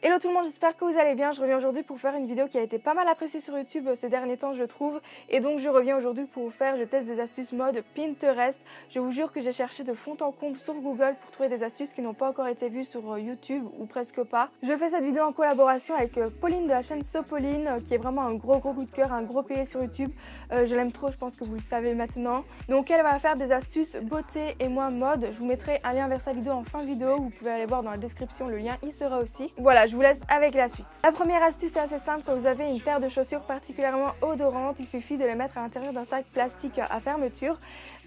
Hello tout le monde, j'espère que vous allez bien. Je reviens aujourd'hui pour faire une vidéo qui a été pas mal appréciée sur YouTube ces derniers temps je trouve. Et donc je reviens aujourd'hui pour vous faire, je teste des astuces mode Pinterest. Je vous jure que j'ai cherché de fond en comble sur Google pour trouver des astuces qui n'ont pas encore été vues sur YouTube ou presque pas. Je fais cette vidéo en collaboration avec Pauline de la chaîne Sopauline qui est vraiment un gros coup de cœur, un gros payé sur YouTube. Je l'aime trop, je pense que vous le savez maintenant. Donc elle va faire des astuces beauté et moi mode. Je vous mettrai un lien vers sa vidéo en fin de vidéo. Vous pouvez aller voir dans la description, le lien y sera aussi. Voilà, je vous laisse avec la suite. La première astuce est assez simple. Quand vous avez une paire de chaussures particulièrement odorantes, il suffit de les mettre à l'intérieur d'un sac plastique à fermeture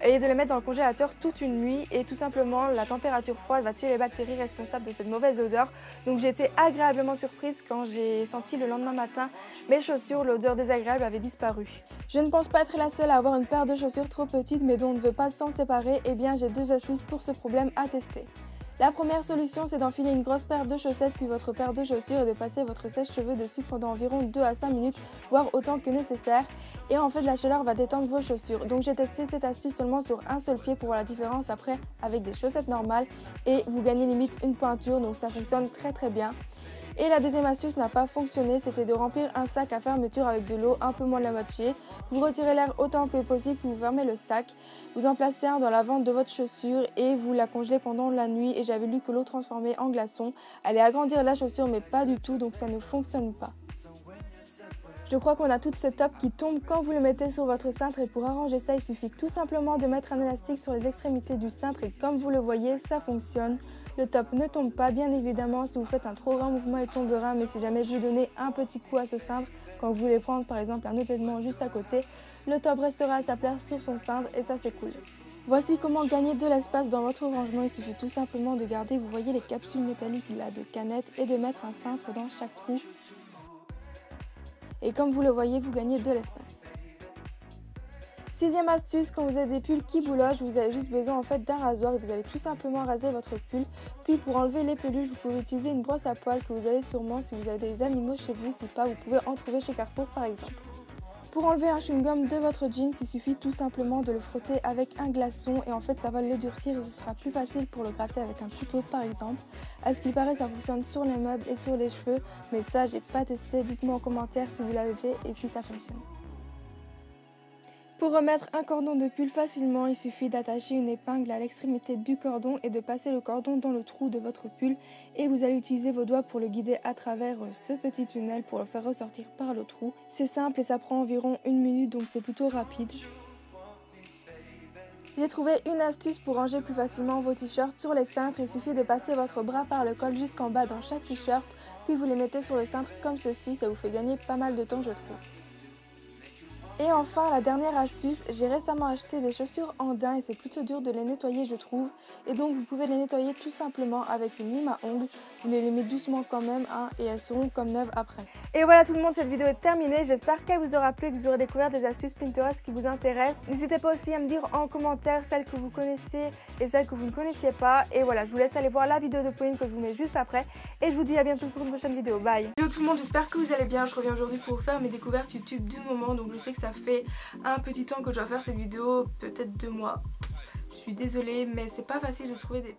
et de les mettre dans le congélateur toute une nuit. Et tout simplement, la température froide va tuer les bactéries responsables de cette mauvaise odeur. Donc j'ai été agréablement surprise quand j'ai senti le lendemain matin mes chaussures, l'odeur désagréable avait disparu. Je ne pense pas être la seule à avoir une paire de chaussures trop petite mais dont on ne veut pas s'en séparer. Et bien j'ai deux astuces pour ce problème à tester. La première solution, c'est d'enfiler une grosse paire de chaussettes puis votre paire de chaussures et de passer votre sèche-cheveux dessus pendant environ 2 à 5 minutes, voire autant que nécessaire. Et en fait, la chaleur va détendre vos chaussures. Donc j'ai testé cette astuce seulement sur un seul pied pour voir la différence après avec des chaussettes normales. Et vous gagnez limite une pointure, donc ça fonctionne très bien. Et la deuxième astuce n'a pas fonctionné, c'était de remplir un sac à fermeture avec de l'eau, un peu moins de la moitié. Vous retirez l'air autant que possible, puis vous fermez le sac. Vous en placez un dans la vente de votre chaussure et vous la congelez pendant la nuit. Et j'avais lu que l'eau transformée en glaçon allait agrandir la chaussure, mais pas du tout, donc ça ne fonctionne pas. Je crois qu'on a tout ce top qui tombe quand vous le mettez sur votre cintre et pour arranger ça, il suffit tout simplement de mettre un élastique sur les extrémités du cintre et comme vous le voyez, ça fonctionne. Le top ne tombe pas, bien évidemment, si vous faites un trop grand mouvement, il tombera, mais si jamais vous donnez un petit coup à ce cintre, quand vous voulez prendre par exemple un autre vêtement juste à côté, le top restera à sa place sur son cintre et ça c'est cool. Voici comment gagner de l'espace dans votre rangement, il suffit tout simplement de garder, vous voyez les capsules métalliques là de canettes et de mettre un cintre dans chaque trou. Et comme vous le voyez, vous gagnez de l'espace. Sixième astuce, quand vous avez des pulls qui boulogent, vous avez juste besoin en fait d'un rasoir et vous allez tout simplement raser votre pull. Puis pour enlever les peluches, vous pouvez utiliser une brosse à poils que vous avez sûrement si vous avez des animaux chez vous. Si pas, vous pouvez en trouver chez Carrefour par exemple. Pour enlever un chewing-gum de votre jeans, il suffit tout simplement de le frotter avec un glaçon et en fait ça va le durcir et ce sera plus facile pour le gratter avec un couteau par exemple. À ce qu'il paraît ça fonctionne sur les meubles et sur les cheveux, mais ça j'ai pas testé, dites-moi en commentaire si vous l'avez fait et si ça fonctionne. Pour remettre un cordon de pull facilement, il suffit d'attacher une épingle à l'extrémité du cordon et de passer le cordon dans le trou de votre pull et vous allez utiliser vos doigts pour le guider à travers ce petit tunnel pour le faire ressortir par le trou. C'est simple et ça prend environ 1 minute donc c'est plutôt rapide. J'ai trouvé une astuce pour ranger plus facilement vos t-shirts sur les cintres. Il suffit de passer votre bras par le col jusqu'en bas dans chaque t-shirt puis vous les mettez sur le cintre comme ceci, ça vous fait gagner pas mal de temps je trouve. Et enfin, la dernière astuce, j'ai récemment acheté des chaussures en daim et c'est plutôt dur de les nettoyer je trouve. Et donc vous pouvez les nettoyer tout simplement avec une lime à ongles. Vous les mettez doucement quand même et elles seront comme neuves après. Et voilà tout le monde, cette vidéo est terminée. J'espère qu'elle vous aura plu et que vous aurez découvert des astuces Pinterest qui vous intéressent. N'hésitez pas aussi à me dire en commentaire celles que vous connaissez et celles que vous ne connaissiez pas. Et voilà, je vous laisse aller voir la vidéo de Pauline que je vous mets juste après. Et je vous dis à bientôt pour une prochaine vidéo. Bye. Hello tout le monde, j'espère que vous allez bien. Je reviens aujourd'hui pour vous faire mes découvertes YouTube du moment. Donc je sais que ça fait un petit temps que je dois faire cette vidéo, peut-être 2 mois. Je suis désolée mais c'est pas facile de trouver des